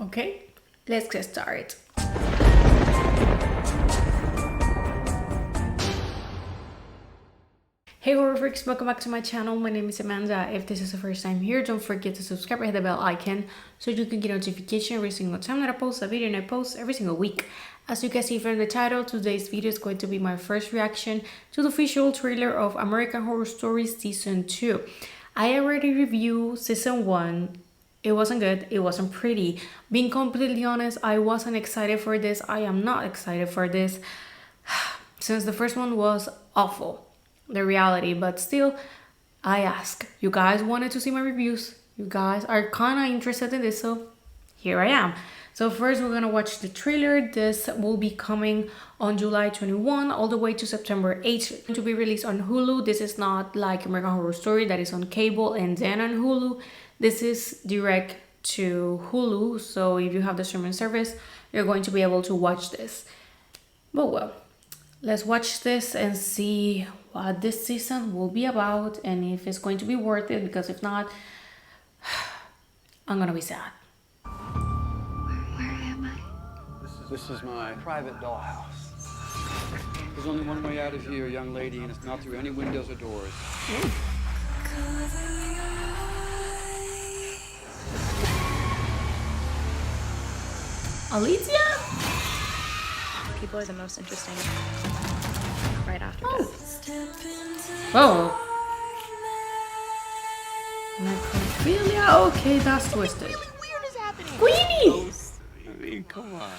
Okay, let's get started. Hey horror freaks, welcome back to my channel. My name is Amanda. If this is the first time here, don't forget to subscribe and hit the bell icon so you can get notification every single time that I post a video, and I post every single week. As you can see from the title, today's video is going to be my first reaction to the official trailer of American Horror Story Season 2. I already reviewed Season 1. It wasn't good, it wasn't pretty. Being completely honest, I wasn't excited for this. I am not excited for this since the first one was awful, the reality. But still, I ask. You guys wanted to see my reviews. You guys are kind of interested in this, so here I am. So first we're gonna watch the trailer. This will be coming on July 21 all the way to September 8th to be released on Hulu. This is not like American Horror Story that is on cable and then on Hulu. This is direct to Hulu, so if you have the streaming service, you're going to be able to watch this. But well, let's watch this and see what this season will be about and if it's going to be worth it, because if not, I'm gonna be sad. Where am I? This is my private dollhouse. There's only one way out of here, young lady, and it's not through any windows or doors. Alicia? People are the most interesting right after death. Oh. Necrophilia? Okay, that's twisted. Weird is happening. Queenie! I mean, come on.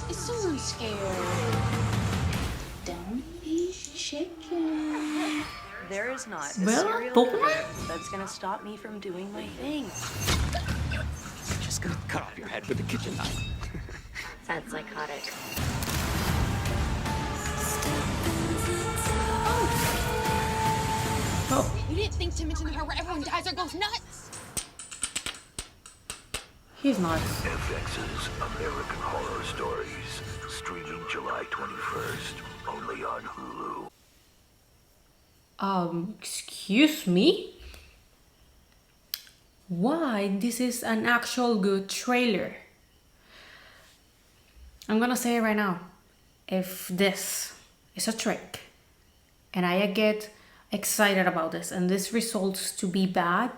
Is someone scared? Don't be shaken. There is not a Well, serial Pokemon? killer that's gonna stop me from doing my thing. Just gonna cut off your head with a kitchen knife. That's psychotic. Oh, You didn't think to mention the part where everyone dies or goes nuts. he's nice. FX's American Horror Stories, streaming July 21st, only on Hulu. Excuse me? Why this is an actual good trailer? I'm gonna say it right now. If this is a trick and I get excited about this and this results to be bad,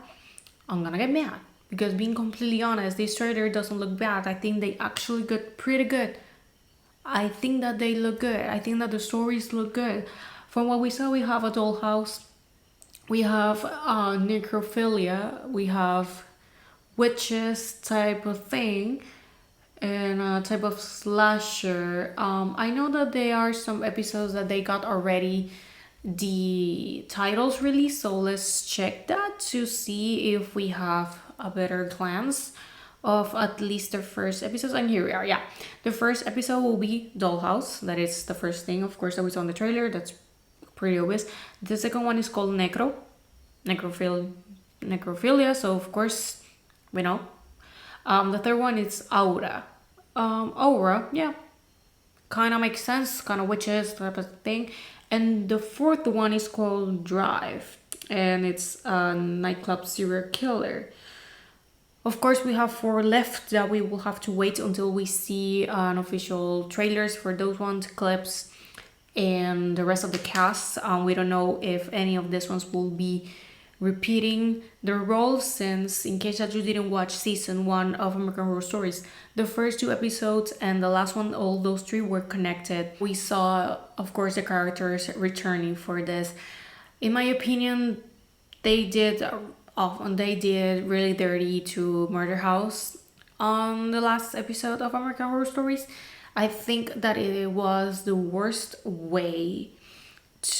I'm gonna get mad. Because being completely honest, this trailer doesn't look bad. I think they actually got pretty good. I think that they look good. I think that the stories look good. From what we saw, we have a dollhouse. We have necrophilia. We have witches type of thing. And a type of slasher. I know that there are some episodes that they got already the titles released. So let's check that to see if we have a better glance of at least the first episodes. And here we are. Yeah, the first episode will be Dollhouse. That is the first thing, of course, that we saw in the trailer. That's pretty obvious. The second one is called necrophilia, so of course we know. The third one is Aura. Aura, yeah, kind of makes sense, kind of witches type of thing. And the fourth one is called Drive, and it's a nightclub serial killer. Of course, we have 4 left that we will have to wait until we see an official trailers for those ones, clips, and the rest of the cast. We don't know if any of these ones will be repeating their roles, since in case that you didn't watch season 1 of American Horror Stories, the first 2 episodes and the last one, all those 3 were connected. We saw, of course, the characters returning for this. In my opinion, they did really dirty to Murder House on the last episode of American Horror Stories. I think that it was the worst way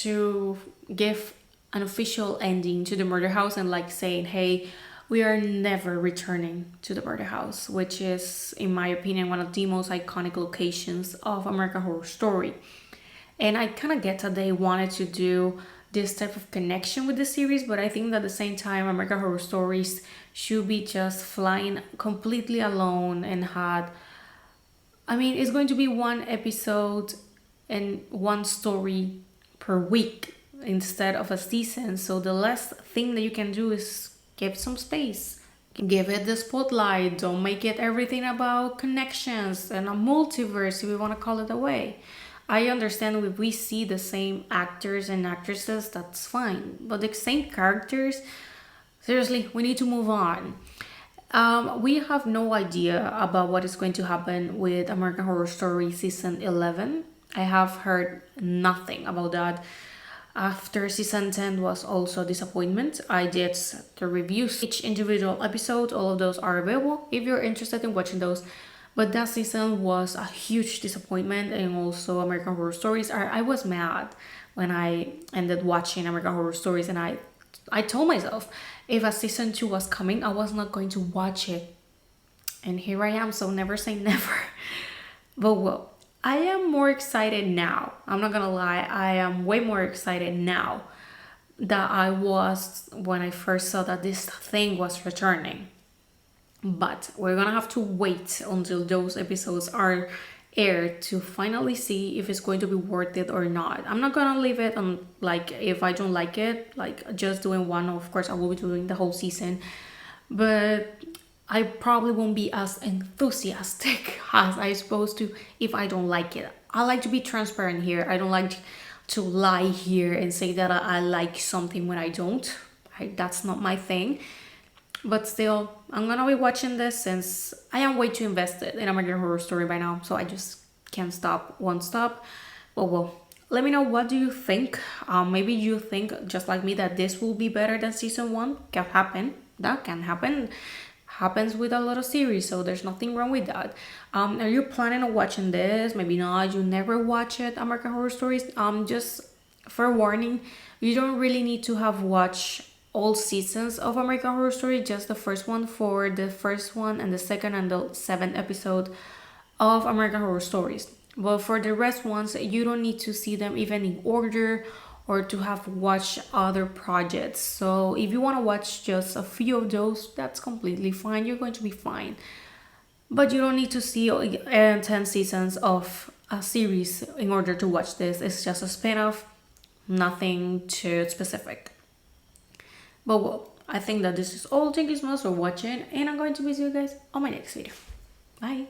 to give an official ending to the Murder House and like saying, hey, we are never returning to the Murder House, which is, in my opinion, one of the most iconic locations of American Horror Story. And I kind of get that they wanted to do this type of connection with the series, but I think that at the same time, American Horror Stories should be just flying completely alone and had, I mean, it's going to be 1 episode and 1 story per week instead of a season. So the last thing that you can do is give some space. Give it the spotlight. Don't make it everything about connections and a multiverse, if we want to call it that way. I understand if we see the same actors and actresses, that's fine. But the same characters, seriously, we need to move on. We have no idea about what is going to happen with American Horror Story season 11. I have heard nothing about that. After season 10 was also a disappointment. I did the reviews, each individual episode, all of those are available if you're interested in watching those. But that season was a huge disappointment, and also American Horror Stories. I was mad when I ended watching American Horror Stories, and I told myself if a season 2 was coming, I was not going to watch it. And here I am, so never say never. But well, I am more excited now. I'm not gonna lie, I am way more excited now than I was when I first saw that this thing was returning. But we're gonna have to wait until those episodes are aired to finally see if it's going to be worth it or not. I'm not gonna leave it on, like, if I don't like it, like just doing one. Of course I will be doing the whole season, but I probably won't be as enthusiastic as I supposed to if I don't like it. I like to be transparent here. I don't like to lie here and say that I like something when I don't. That's not my thing. But still, I'm gonna be watching this since I am way too invested in American Horror Story by now, so I just can't stop, won't stop. But well, let me know, what do you think? Maybe you think just like me that this will be better than season 1. Can happen. That can happen. Happens with a lot of series, so there's nothing wrong with that. Are you planning on watching this? Maybe not. You never watch it, American Horror Stories. Just for warning, you don't really need to have watched all seasons of American Horror Story, just the first one for the first one and the second and the 7th episode of American Horror Stories. But for the rest ones, you don't need to see them even in order or to have watched other projects. So if you want to watch just a few of those, that's completely fine. You're going to be fine. But you don't need to see 10 seasons of a series in order to watch this. It's just a spin-off, nothing too specific. But well, I think that this is all. Thank you so much for watching, and I'm going to visit you guys on my next video. Bye.